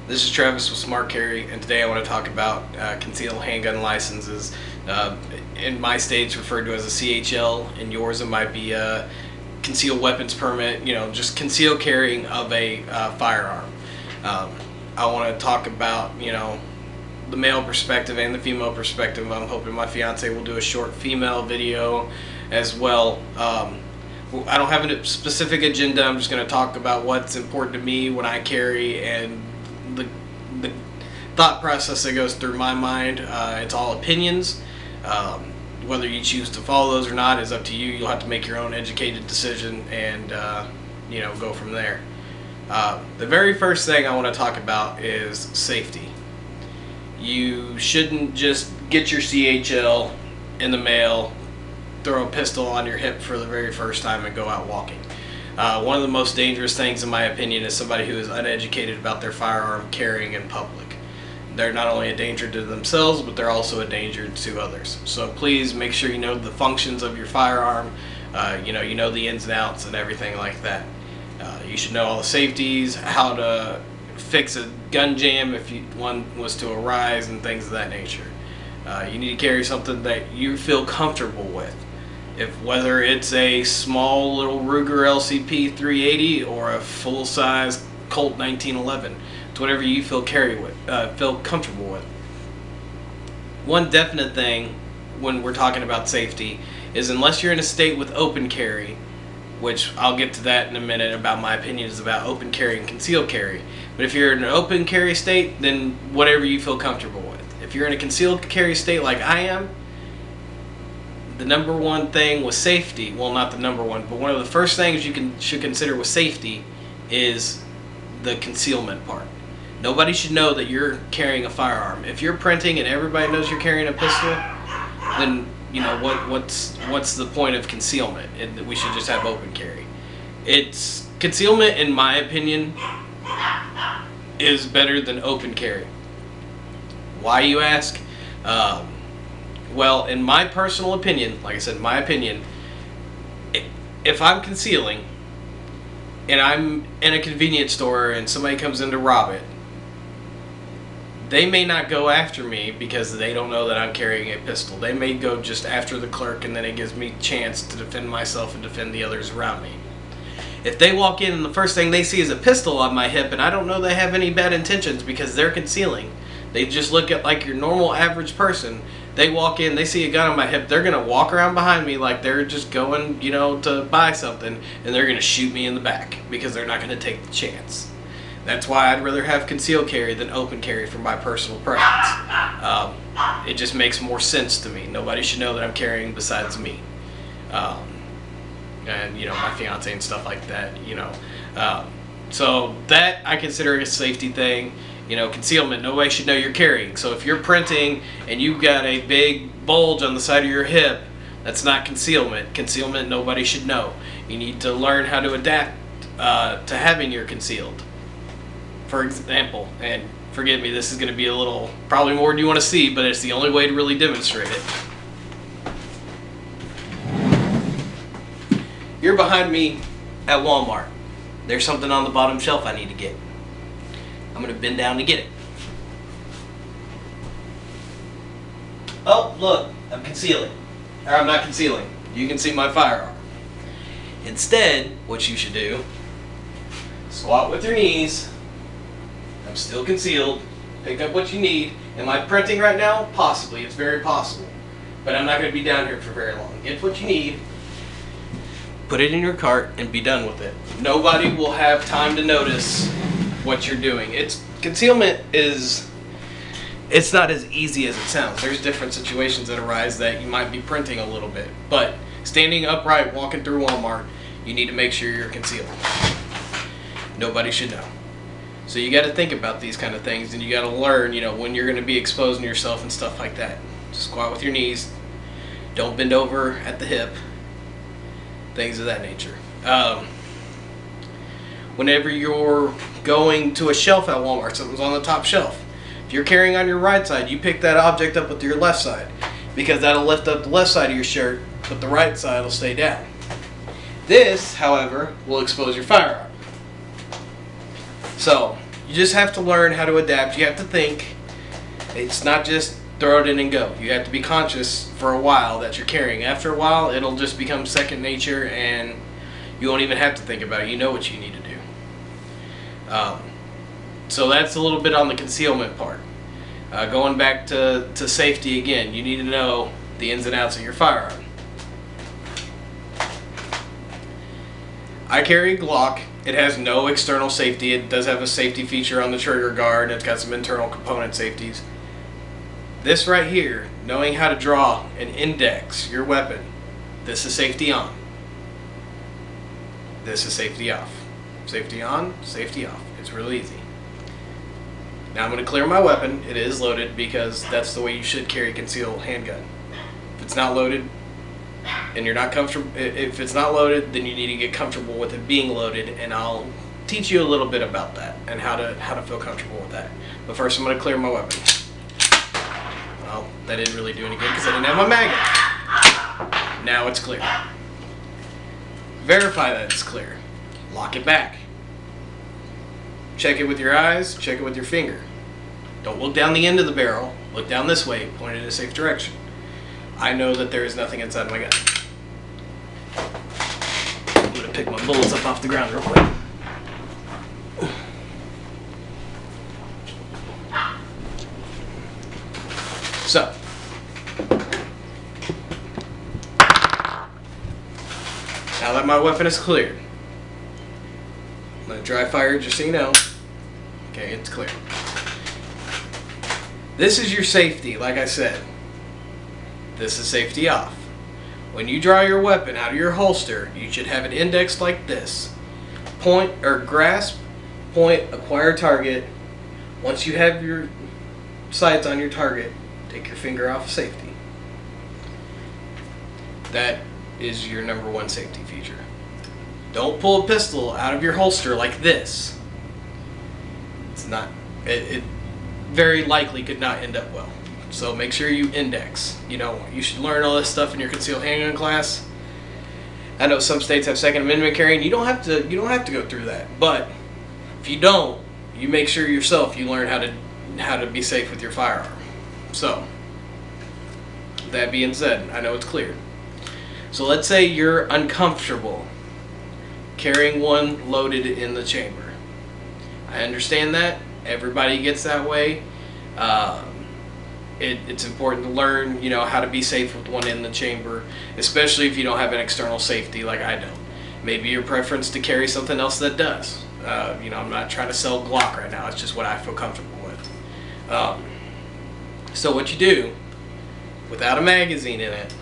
This is Travis with Smart Carry, and today I want to talk about concealed handgun licenses. In my state's referred to as a CHL, in yours it might be a concealed weapons permit. You know, just concealed carrying of a firearm. I want to talk about the male perspective and the female perspective. I'm hoping my fiance will do a short female video as well. I don't have a specific agenda. I'm just going to talk about what's important to me when I carry and the thought process that goes through my mind. It's all opinions. Whether you choose to follow those or not is up to you. You'll have to make your own educated decision and go from there. The very first thing I want to talk about is safety. You shouldn't just get your CHL in the mail, throw a pistol on your hip for the very first time and go out walking. One of the most dangerous things, in my opinion, is somebody who is uneducated about their firearm carrying in public. They're not only a danger to themselves, but they're also a danger to others. So please make sure you know the functions of your firearm. You know the ins and outs and everything like that. You should know all the safeties, how to fix a gun jam if one was to arise, and things of that nature. You need to carry something that you feel comfortable with. Whether it's a small little Ruger LCP 380 or a full-size Colt 1911, it's whatever you feel comfortable with. One definite thing when we're talking about safety is, unless you're in a state with open carry, which I'll get to that in a minute about my opinions about open carry and concealed carry. But if you're in an open carry state, then whatever you feel comfortable with. If you're in a concealed carry state like I am, the number one thing with safety, well, not the number one, but one of the first things you should consider with safety is the concealment part. Nobody should know that you're carrying a firearm. If you're printing and everybody knows you're carrying a pistol, then what's the point of concealment? We should just have open carry. Concealment, in my opinion, is better than open carry. Why, you ask? Well, in my personal opinion, like I said, my opinion, if I'm concealing and I'm in a convenience store and somebody comes in to rob it, they may not go after me because they don't know that I'm carrying a pistol. They may go just after the clerk, and then it gives me a chance to defend myself and defend the others around me. If they walk in and the first thing they see is a pistol on my hip, and I don't know they have any bad intentions because they're concealing, they just look at like your normal average person. They walk in, they see a gun on my hip, they're going to walk around behind me like they're just going, to buy something, and they're going to shoot me in the back because they're not going to take the chance. That's why I'd rather have concealed carry than open carry for my personal preference. It just makes more sense to me. Nobody should know that I'm carrying besides me. And, my fiance and stuff like that, So that I consider a safety thing. Concealment, nobody should know you're carrying. So if you're printing and you've got a big bulge on the side of your hip, that's not concealment. Concealment, nobody should know. You need to learn how to adapt to having your concealed. For example, and forgive me, this is going to be a little, probably more than you want to see, but it's the only way to really demonstrate it. You're behind me at Walmart. There's something on the bottom shelf I need to get. I'm going to bend down to get it. Oh, look, I'm concealing. Or I'm not concealing. You can see my firearm. Instead, what you should do, squat with your knees. I'm still concealed. Pick up what you need. Am I printing right now? Possibly. It's very possible. But I'm not going to be down here for very long. Get what you need. Put it in your cart and be done with it. Nobody will have time to notice what you're doing. Concealment is, it's not as easy as it sounds. There's different situations that arise that you might be printing a little bit. But standing upright, walking through Walmart, you need to make sure you're concealed. Nobody should know. So you got to think about these kind of things, and you got to learn, when you're going to be exposing yourself and stuff like that. Squat with your knees. Don't bend over at the hip. Things of that nature. Whenever you're going to a shelf at Walmart, something's on the top shelf. If you're carrying on your right side, you pick that object up with your left side, because that'll lift up the left side of your shirt, but the right side will stay down. This, however, will expose your firearm. So, You just have to learn how to adapt. You have to think. It's not just throw it in and go. You have to be conscious for a while that you're carrying. After a while, it'll just become second nature, and you won't even have to think about it. You know what you need to do. So that's a little bit on the concealment part. Going back to safety again, you need to know the ins and outs of your firearm. I carry a Glock. It has no external safety. It does have a safety feature on the trigger guard. It's got some internal component safeties. This right here, knowing how to draw and index your weapon, this is safety on. This is safety off. Safety on, safety off. It's really easy. Now I'm going to clear my weapon. It is loaded because that's the way you should carry a concealed handgun. If it's not loaded and you're not comfortable, if it's not loaded, then you need to get comfortable with it being loaded, and I'll teach you a little bit about that and how to feel comfortable with that. But first I'm going to clear my weapon. Well, that didn't really do any good because I didn't have my mag in. Now it's clear. Verify that it's clear. Lock it back. Check it with your eyes, check it with your finger. Don't look down the end of the barrel. Look down this way, point in a safe direction. I know that there is nothing inside my gun. I'm going to pick my bullets up off the ground real quick. So, now that my weapon is cleared, I'm going to dry fire just so you know. Okay, it's clear. This is your safety, like I said. This is safety off. When you draw your weapon out of your holster, you should have it indexed like this. Point or grasp, point, acquire target. Once you have your sights on your target, take your finger off of safety. That is your number one safety feature. Don't pull a pistol out of your holster like this. It's not, it very likely could not end up well. So make sure you index. You know, you should learn all this stuff in your concealed handgun class. I know some states have Second Amendment carrying. You don't have to go through that. But if you don't, you make sure yourself you learn how to be safe with your firearm. So that being said, I know it's clear. So let's say you're uncomfortable carrying one loaded in the chamber. I understand that. Everybody gets that way. It's important to learn, you know, how to be safe with one in the chamber, especially if you don't have an external safety like I don't. Maybe your preference to carry something else that does. You know, I'm not trying to sell Glock right now. It's just what I feel comfortable with. So what you do, without a magazine in it,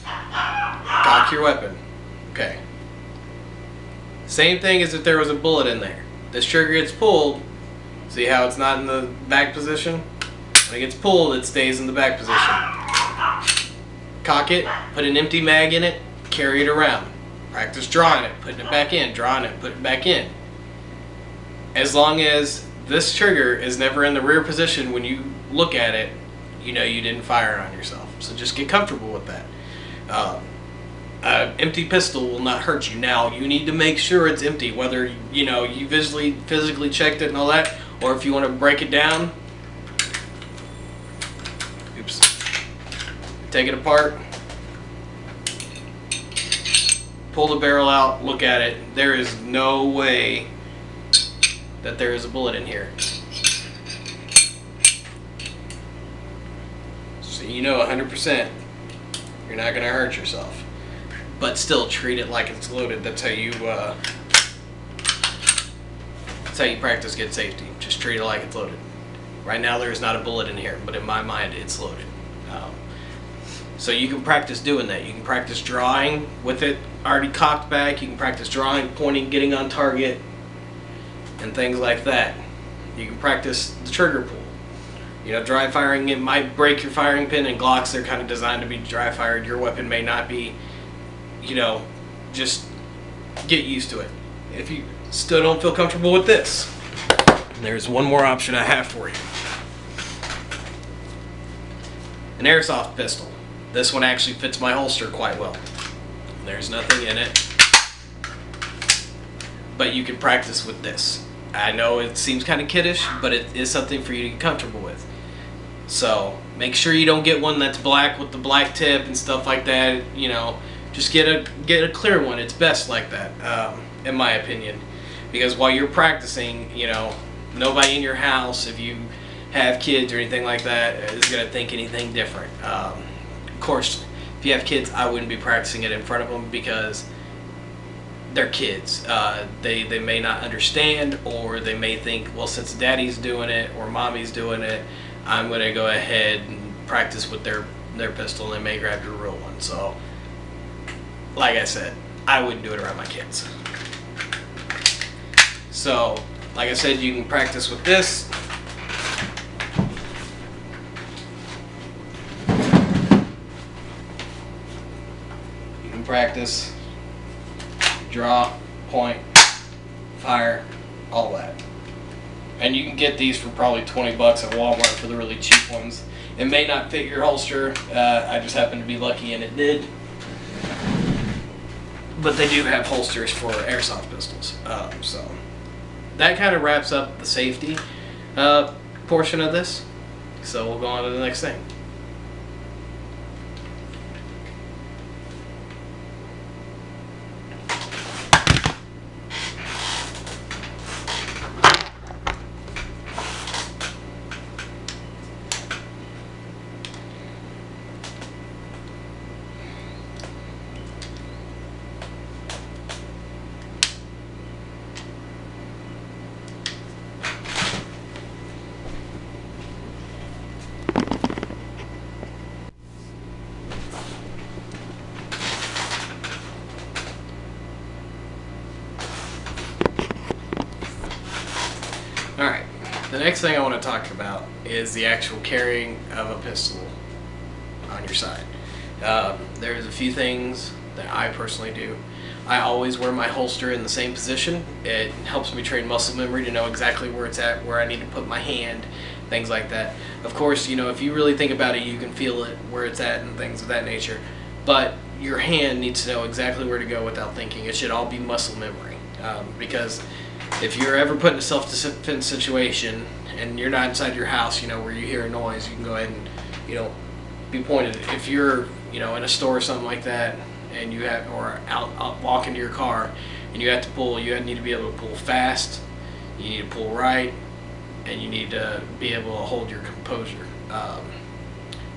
cock your weapon. Okay. Same thing as if there was a bullet in there. This trigger gets pulled. See how it's not in the back position? When it gets pulled, it stays in the back position. Cock it, put an empty mag in it, carry it around. Practice drawing it, putting it back in, drawing it, putting it back in. As long as this trigger is never in the rear position when you look at it, you know you didn't fire on yourself. So just get comfortable with that. An empty pistol will not hurt you. Now, you need to make sure it's empty, whether you know you physically checked it and all that, or if you want to break it down. Oops. Take it apart. Pull the barrel out, look at it. There is no way that there is a bullet in here. So you know 100% you're not going to hurt yourself. But still treat it like it's loaded. That's how you practice good safety. Just treat it like it's loaded. Right now there is not a bullet in here, but in my mind it's loaded. So you can practice doing that. You can practice drawing with it already cocked back. You can practice drawing, pointing, getting on target, and things like that. You can practice the trigger pull. You know, dry firing, it might break your firing pin, and Glocks, they're kind of designed to be dry fired. Your weapon may not be. You know, just get used to it. If you still don't feel comfortable with this, there's one more option I have for you. An airsoft pistol. This one actually fits my holster quite well. There's nothing in it. But you can practice with this. I know it seems kind of kiddish, but it is something for you to get comfortable with. So make sure you don't get one that's black with the black tip and stuff like that. You know, just get a clear one. It's best like that, in my opinion, because while you're practicing, you know, nobody in your house, if you have kids or anything like that, is gonna think anything different. Of course, if you have kids, I wouldn't be practicing it in front of them because they're kids. They may not understand, or they may think, well, since daddy's doing it or mommy's doing it, I'm going to go ahead and practice with their pistol, and they may grab your real one. So, like I said, I wouldn't do it around my kids. So, like I said, you can practice with this. You can practice, draw, point, fire, all that. And you can get these for probably 20 bucks at Walmart for the really cheap ones. It may not fit your holster. I just happened to be lucky and it did. But they do have holsters for airsoft pistols. So that kind of wraps up the safety portion of this. So we'll go on to the next thing. Alright, the next thing I want to talk about is the actual carrying of a pistol on your side. There's a few things that I personally do. I always wear my holster in the same position. It helps me train muscle memory to know exactly where it's at, where I need to put my hand, things like that. Of course, you know, if you really think about it, you can feel it, where it's at and things of that nature. But your hand needs to know exactly where to go without thinking. It should all be muscle memory. Because if you're ever put in a self-defense situation and you're not inside your house, you know, where you hear a noise, you can go ahead and, you know, be pointed. If you're, you know, in a store or something like that, and you have, or out walking to your car, and you have to pull, you need to be able to pull fast, you need to pull right, and you need to be able to hold your composure.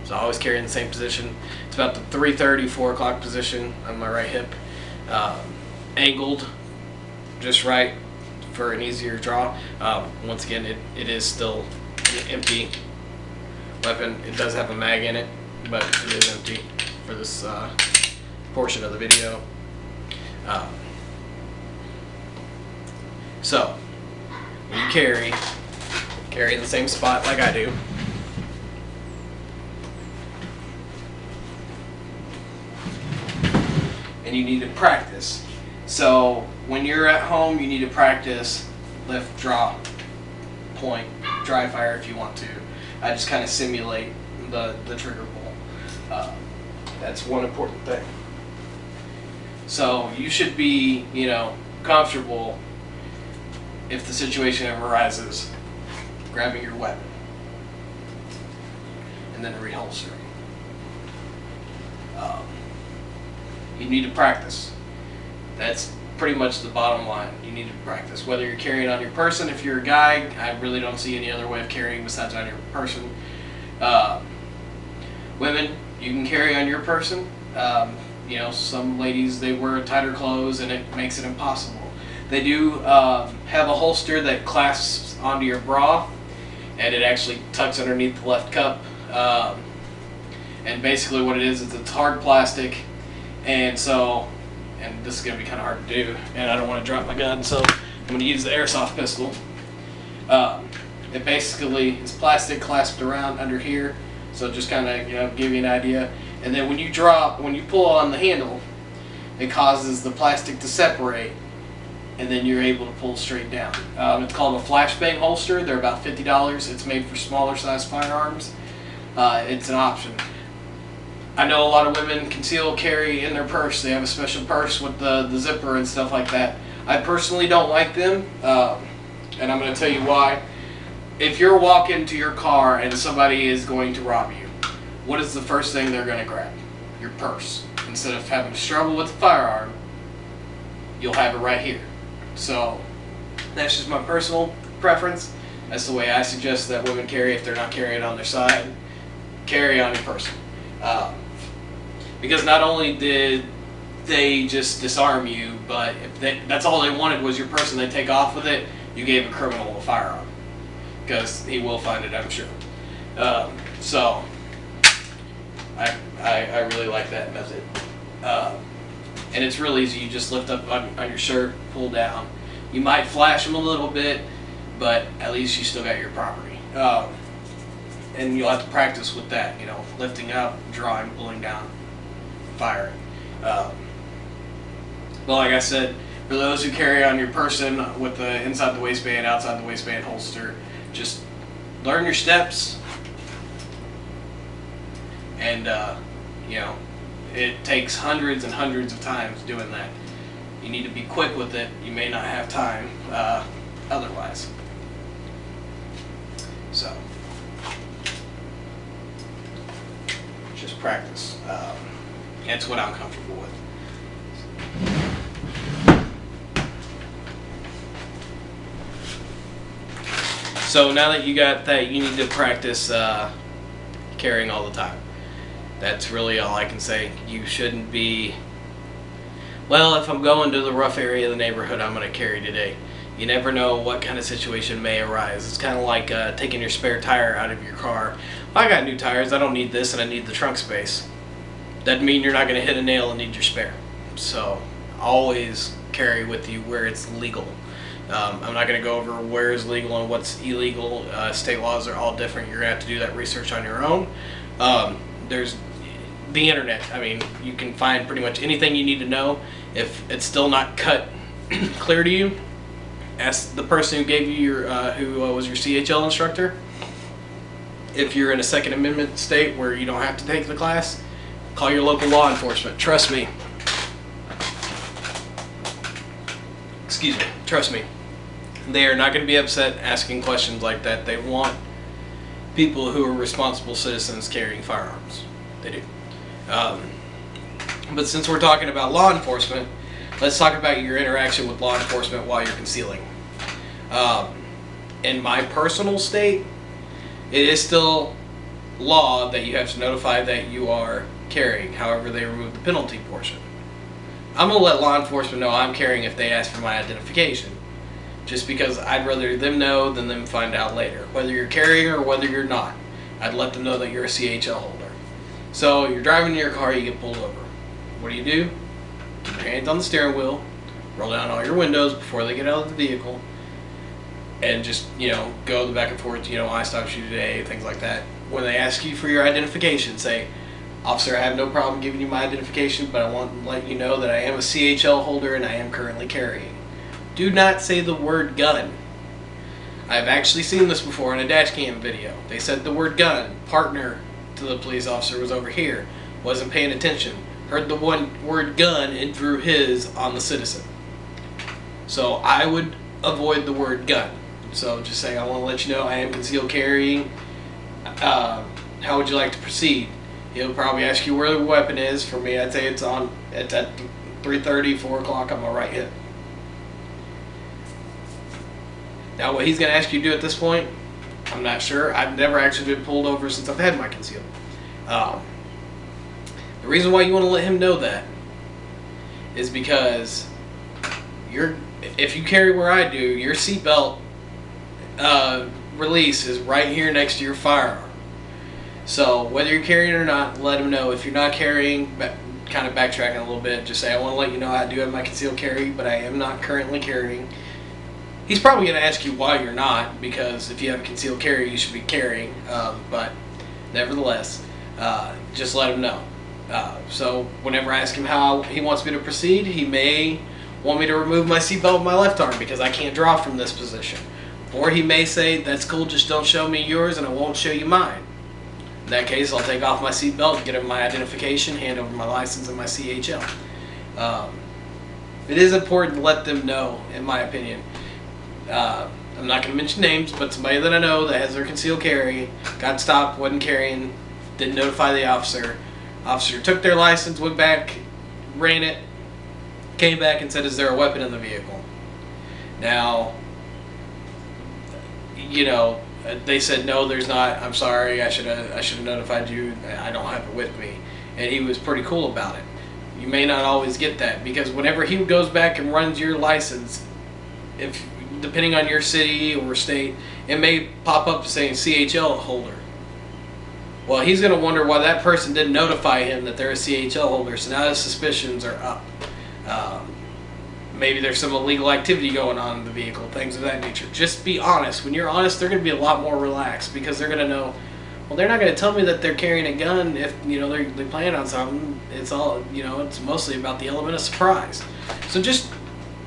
So I always carry in the same position. It's about the 3:30, 4 o'clock position on my right hip, angled just right for an easier draw. Once again, it is still an empty weapon. It does have a mag in it, but it is empty for this portion of the video. So when you carry in the same spot like I do. And you need to practice. So when you're at home, you need to practice lift, draw, point, dry fire if you want to. I just kind of simulate the trigger pull. That's one important thing. So you should be, you know, comfortable if the situation ever arises, grabbing your weapon and then reholstering. You need to practice. That's pretty much the bottom line. You need to practice. Whether you're carrying on your person, if you're a guy, I really don't see any other way of carrying besides on your person. Women, you can carry on your person. You know, some ladies, they wear tighter clothes and it makes it impossible. They do have a holster that clasps onto your bra, and it actually tucks underneath the left cup. And basically what it is it's hard plastic, and so, and this is going to be kind of hard to do, and I don't want to drop my gun, so I'm going to use the airsoft pistol. It basically is plastic clasped around under here, so just kind of, you know, give you an idea. And then when you pull on the handle, it causes the plastic to separate, and then you're able to pull straight down. It's called a flashbang holster. They're about $50. It's made for smaller size firearms. It's an option. I know a lot of women conceal carry in their purse. They have a special purse with the zipper and stuff like that. I personally don't like them. and I'm going to tell you why. If you're walking to your car and somebody is going to rob you, what is the first thing they're going to grab? Your purse. Instead of having to struggle with the firearm, you'll have it right here. So that's just my personal preference. That's the way I suggest that women carry if they're not carrying on their side. Carry on your person. Because not only did they just disarm you, but if that's all they wanted was your purse and they take off with it, you gave a criminal a firearm. Because he will find it, I'm sure. So I really like that method. And it's real easy. You just lift up on your shirt, pull down. You might flash them a little bit, but at least you still got your property. And you'll have to practice with that, you know, lifting up, drawing, pulling down, firing. But like I said, for those who carry on your person with the inside the waistband, outside the waistband holster, just learn your steps. And, you know, it takes hundreds and hundreds of times doing that. You need to be quick with it. You may not have time otherwise. So, just practice. That's what I'm comfortable with. So now that you got that, you need to practice carrying all the time. That's really all I can say. You shouldn't be, well, if I'm going to the rough area of the neighborhood, I'm going to carry today. You never know what kind of situation may arise. It's kind of like taking your spare tire out of your car. Well, I got new tires, I don't need this, and I need the trunk space. Doesn't mean you're not going to hit a nail and need your spare. So always carry with you where it's legal. I'm not going to go over where is legal and what's illegal. State laws are all different. You're going to have to do that research on your own. There's the internet. I mean, you can find pretty much anything you need to know. If it's still not cut clear to you, ask the person who gave you your, who was your CHL instructor. If you're in a Second Amendment state where you don't have to take the class, call your local law enforcement. Trust me. Excuse me. Trust me. They are not going to be upset asking questions like that. They want people who are responsible citizens carrying firearms. They do. But since we're talking about law enforcement, let's talk about your interaction with law enforcement while you're concealing. In my personal state, it is still law that you have to notify that you are carrying. However, they remove the penalty portion. I'm going to let law enforcement know I'm carrying if they ask for my identification. Just because I'd rather them know than them find out later. Whether you're carrying or whether you're not, I'd let them know that you're a CHL holder. So you're driving in your car, you get pulled over. What do? Keep your hands on the steering wheel, roll down all your windows before they get out of the vehicle, and just, you know, go the back and forth, you know, I stopped you today, things like that. When they ask you for your identification, say, officer, I have no problem giving you my identification, but I want to let you know that I am a CHL holder and I am currently carrying. Do not say the word gun. I've actually seen this before in a dash cam video. They said the word gun. Partner to the police officer was over here, wasn't paying attention, heard the word gun and drew his on the citizen. So I would avoid the word gun. So just say, I want to let you know I am concealed carrying. How would you like to proceed? He'll probably ask you where the weapon is. For me, I'd say it's at 3:30, 4 o'clock on my right hip. Now, what he's going to ask you to do at this point, I'm not sure. I've never actually been pulled over since I've had my concealed. The reason why you want to let him know that is because if you carry where I do, your seatbelt release is right here next to your firearm. So whether you're carrying or not, let him know. If you're not carrying, kind of backtracking a little bit, just say, I want to let you know I do have my concealed carry, but I am not currently carrying. He's probably going to ask you why you're not, because if you have a concealed carry, you should be carrying. But nevertheless, just let him know. So whenever I ask him how he wants me to proceed, he may want me to remove my seatbelt with my left arm because I can't draw from this position. Or he may say, that's cool, just don't show me yours and I won't show you mine. In that case, I'll take off my seatbelt, get him my identification, hand over my license and my CHL. It is important to let them know, in my opinion. I'm not going to mention names, but somebody that I know that has their concealed carry got stopped, wasn't carrying, didn't notify the officer. Officer took their license, went back, ran it, came back and said, "Is there a weapon in the vehicle?" Now, you know, they said, "No, there's not. I'm sorry. I should have notified you. I don't have it with me." And he was pretty cool about it. You may not always get that, because whenever he goes back and runs your license, if depending on your city or state, it may pop up saying CHL holder. Well, he's going to wonder why that person didn't notify him that they're a CHL holder, so now his suspicions are up. Maybe there's some illegal activity going on in the vehicle, things of that nature. Just be honest. When you're honest, they're going to be a lot more relaxed, because they're going to know, well, they're not going to tell me that they're carrying a gun if, you know, they plan on something. It's all, you know, it's mostly about the element of surprise. So just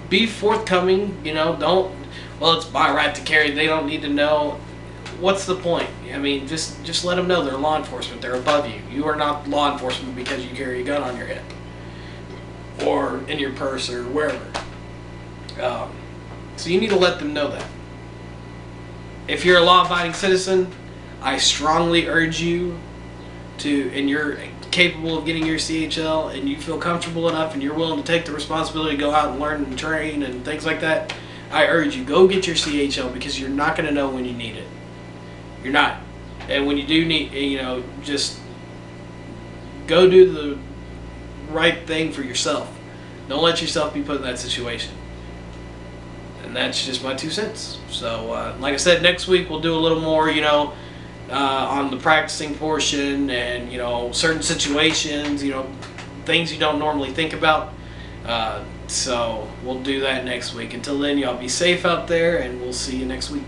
be forthcoming, you know, don't, well, it's my right to carry, they don't need to know. What's the point? I mean, just let them know they're law enforcement, they're above you. You are not law enforcement because you carry a gun on your hip or in your purse or wherever. So you need to let them know that. If you're a law-abiding citizen, I strongly urge you to, and you're capable of getting your CHL and you feel comfortable enough and you're willing to take the responsibility to go out and learn and train and things like that, I urge you, go get your CHL, because you're not going to know when you need it. You're not. And when you do need, you know, just go do the right thing for yourself. Don't let yourself be put in that situation. And that's just my 2 cents. So, like I said, next week we'll do a little more, you know, on the practicing portion and, you know, certain situations, you know, things you don't normally think about. So we'll do that next week. Until then, y'all be safe out there, and we'll see you next week.